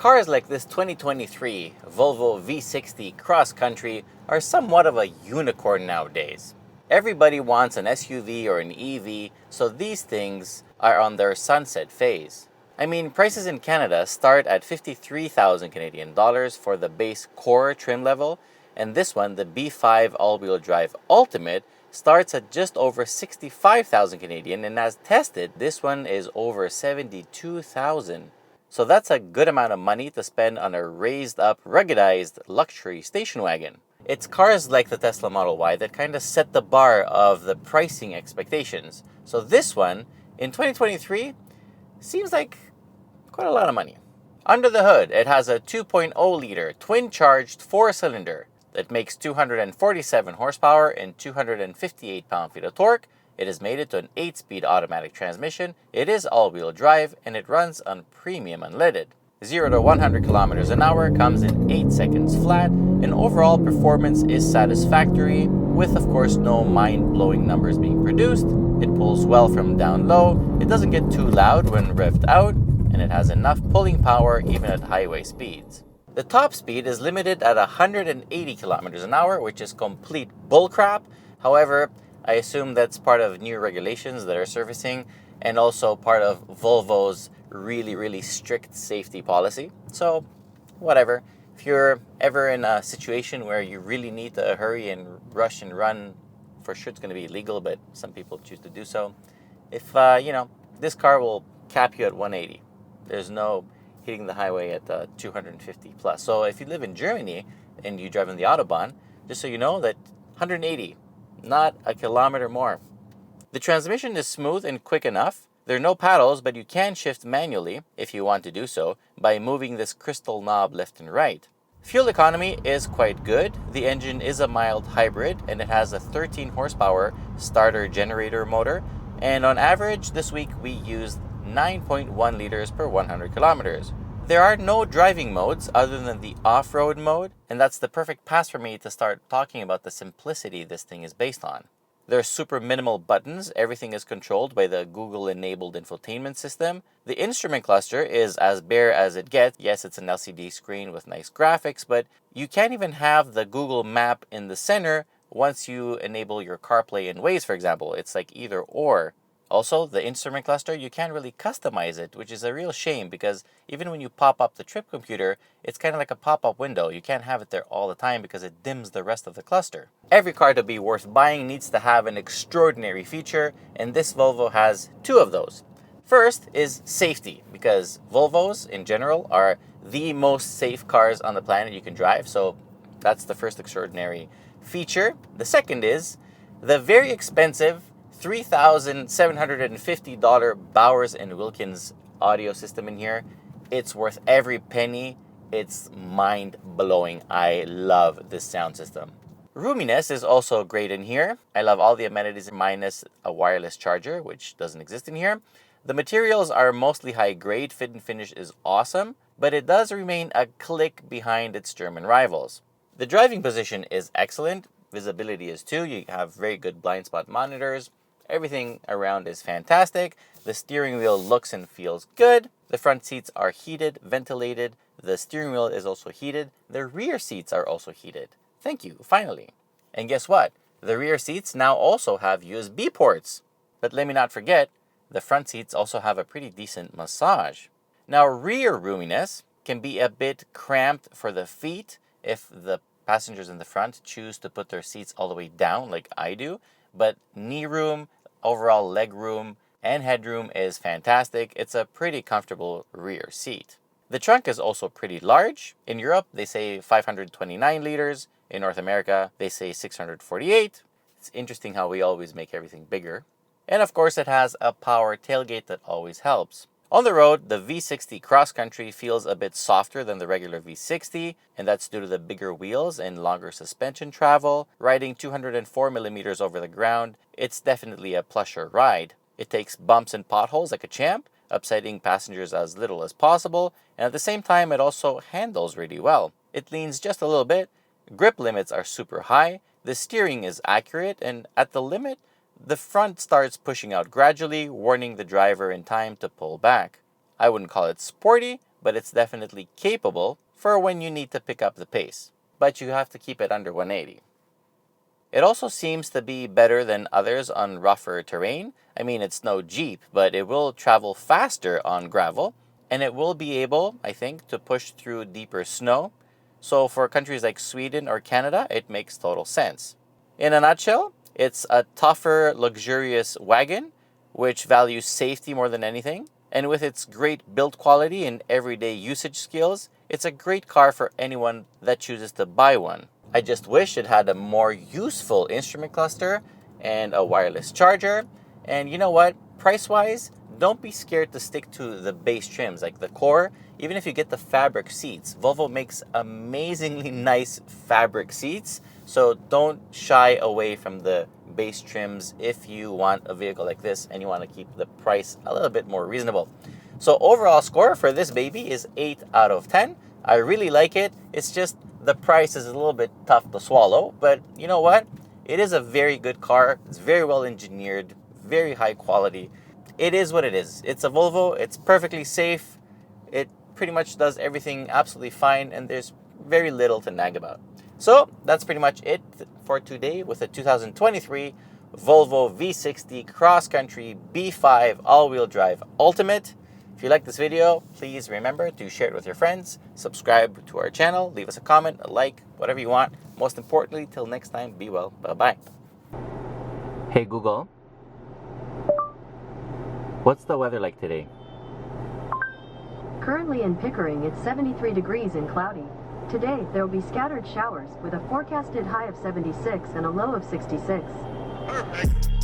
Cars like this 2023 Volvo V60 Cross Country are somewhat of a unicorn nowadays. Everybody wants an SUV or an EV, so these things are on their sunset phase. I mean, prices in Canada start at 53,000 Canadian dollars for the base core trim level, and this one, the B5 all-wheel drive Ultimate, starts at just over 65,000 Canadian, and as tested, this one is over 72,000. So that's a good amount of money to spend on a raised up, ruggedized luxury station wagon. It's cars like the Tesla Model Y that kind of set the bar of the pricing expectations. So this one, in 2023, seems like quite a lot of money. Under the hood, it has a 2.0-liter twin-charged 4-cylinder that makes 247 horsepower and 258 pound-feet of torque. It is mated to an 8-speed automatic transmission, it is all-wheel drive, and it runs on premium unleaded. 0 to 100 kilometers an hour comes in 8 seconds flat, and overall performance is satisfactory, with of course no mind-blowing numbers being produced. It pulls well from down low, it doesn't get too loud when revved out, and it has enough pulling power even at highway speeds. The top speed is limited at 180 kilometers an hour, which is complete bullcrap. However, I assume that's part of new regulations that are surfacing and also part of Volvo's really strict safety policy. So, whatever. If you're ever in a situation where you really need to hurry and rush and run, for sure it's going to be illegal, but some people choose to do so. If, this car will cap you at 180. There's no hitting the highway at 250 plus. So if you live in Germany and you drive on the Autobahn, just so you know that 180, not a kilometer more. The transmission is smooth and quick enough. There are no paddles, but you can shift manually, if you want to do so, by moving this crystal knob left and right. Fuel economy is quite good. The engine is a mild hybrid, and it has a 13 horsepower starter generator motor. And on average, this week we used 9.1 liters per 100 kilometers. There are no driving modes other than the off-road mode, and that's the perfect pass for me to start talking about the simplicity this thing is based on. There are super minimal buttons, everything is controlled by the Google-enabled infotainment system. The instrument cluster is as bare as it gets. Yes, it's an LCD screen with nice graphics, but you can't even have the Google map in the center once you enable your CarPlay and Waze, for example. It's like either or. Also, the instrument cluster, you can't really customize it, which is a real shame because even when you pop up the trip computer, it's kind of like a pop-up window. You can't have it there all the time because it dims the rest of the cluster. Every car to be worth buying needs to have an extraordinary feature, and this Volvo has two of those. First is safety, because Volvos in general are the most safe cars on the planet you can drive, so that's the first extraordinary feature. The second is the very expensive $3,750 Bowers & Wilkins audio system in here. It's worth every penny. It's mind-blowing. I love this sound system. Roominess is also great in here. I love all the amenities minus a wireless charger, which doesn't exist in here. The materials are mostly high grade. Fit and finish is awesome, but it does remain a click behind its German rivals. The driving position is excellent. Visibility is too. You have very good blind spot monitors. Everything around is fantastic. The steering wheel looks and feels good. The front seats are heated, ventilated. The steering wheel is also heated. The rear seats are also heated. Thank you, finally. And guess what? The rear seats now also have USB ports. But let me not forget, the front seats also have a pretty decent massage. Now, rear roominess can be a bit cramped for the feet if the passengers in the front choose to put their seats all the way down like I do. But knee room, overall leg room, and headroom is fantastic. It's a pretty comfortable rear seat. The trunk is also pretty large. In Europe, they say 529 liters. In North America, they say 648. It's interesting how we always make everything bigger. And of course, it has a power tailgate that always helps. On the road, the V60 Cross Country feels a bit softer than the regular V60, and that's due to the bigger wheels and longer suspension travel. Riding 204 millimeters over the ground, it's definitely a plusher ride. It takes bumps and potholes like a champ, upsetting passengers as little as possible, and at the same time, it also handles really well. It leans just a little bit, grip limits are super high, the steering is accurate, and at the limit, the front starts pushing out gradually, warning the driver in time to pull back. I wouldn't call it sporty, but it's definitely capable for when you need to pick up the pace. But you have to keep it under 180. It also seems to be better than others on rougher terrain. I mean, it's no Jeep, but it will travel faster on gravel, and it will be able, I think, to push through deeper snow. So for countries like Sweden or Canada, it makes total sense. In a nutshell, it's a tougher, luxurious wagon, which values safety more than anything. And with its great build quality and everyday usage skills, it's a great car for anyone that chooses to buy one. I just wish it had a more useful instrument cluster and a wireless charger. And you know what? Price-wise, don't be scared to stick to the base trims like the core. Even if you get the fabric seats, Volvo makes amazingly nice fabric seats. So don't shy away from the base trims if you want a vehicle like this and you want to keep the price a little bit more reasonable. So overall score for this baby is 8 out of 10. I really like it. It's just the price is a little bit tough to swallow, but you know what? It is a very good car. It's very well engineered, very high quality. It is what it is. It's a Volvo. It's perfectly safe. It pretty much does everything absolutely fine, and there's very little to nag about. So that's pretty much it for today with a 2023 Volvo V60 Cross Country B5 All-Wheel Drive Ultimate. If you like this video, please remember to share it with your friends, subscribe to our channel, leave us a comment, a like, whatever you want. Most importantly, till next time, be well. Bye-bye. Hey Google, what's the weather like today? Currently in Pickering, it's 73 degrees and cloudy. Today, there will be scattered showers with a forecasted high of 76 and a low of 66. Perfect.